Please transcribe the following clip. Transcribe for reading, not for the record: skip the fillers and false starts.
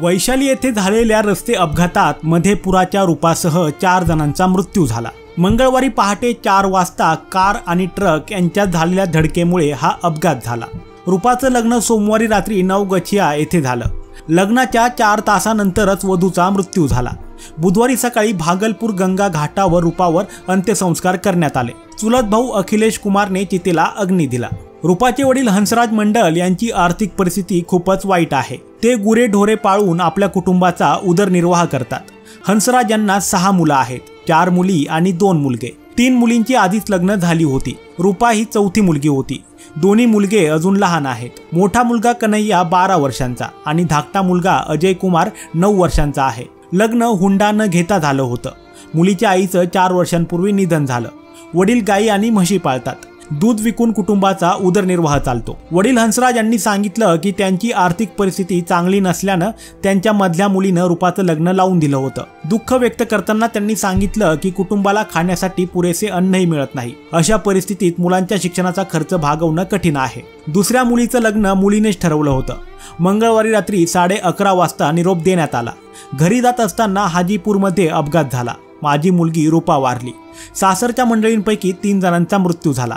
वैशाली येथे झालेल्या रस्ते अपघातात मधेपुराच्या रूपासह 4 जणांचा मृत्यू झाला। मंगळवारी पहाटे 4 वाजता कार आणि ट्रक यांच्यात झालेल्या धडकेमुळे हा अपघात झाला। रूपाचं लग्न सोमवारी रात्री नवगछिया येथे झालं। लग्नाच्या 4 तासानंतरच वधूचा मृत्यू झाला। बुधवारी सकाळी भागलपूर गंगा घाटावर रूपावर अंत्यसंस्कार करण्यात आले। चुलत भाऊ अखिलेश कुमारने चितेला अग्नी दिला। रूपाचे वडील हंसराज मंडल यांची आर्थिक परिस्थिती खूपच वाईट आहे। ते गुरे ढोरे पाळून आपल्या कुटुंबाचा उदरनिर्वाह करतात। हंसराज यांना 6 मुलं आहेत, 4 मुली आणि 2 मुलगे। 3 मुलींची आधीच लग्न झाली होती। रूपा ही 4थी मुलगी होती। दोन्ही मुलगे अजून लहान आहेत। मोठा मुलगा कन्हैया 12 वर्षांचा आणि धाकटा मुलगा अजय कुमार 9 वर्षांचा आहे। लग्न हुंडा न घेता झालं होतं। मुलीच्या आईचं 4 वर्षांपूर्वी निधन झालं। वडील गाई आणि म्हशी पाळतात। दूध विकून कुटुंबाचा उदरनिर्वाह चालतो। वडील हंसराज यांनी सांगितलं की त्यांची आर्थिक परिस्थिती चांगली नसल्यानं त्यांच्या मधल्या मुलीनं रूपाचं लग्न लावून दिलं होतं। दुःख व्यक्त करताना त्यांनी सांगितलं की कुटुंबाला खाण्यासाठी पुरेसे अन्नही मिळत नाही। अशा परिस्थितीत मुलांच्या शिक्षणाचा खर्च भागवणं कठीण आहे। दुसऱ्या मुलीचं लग्न मुलीनेच ठरवलं होतं। मंगळवारी रात्री 11:30 वाजता निरोप देण्यात आला। घरी जात असताना हाजीपूरमध्ये अपघात झाला। माझी मुलगी रूपा वारली। सासरच्या मंडळींपैकी 3 जणांचा मृत्यू झाला।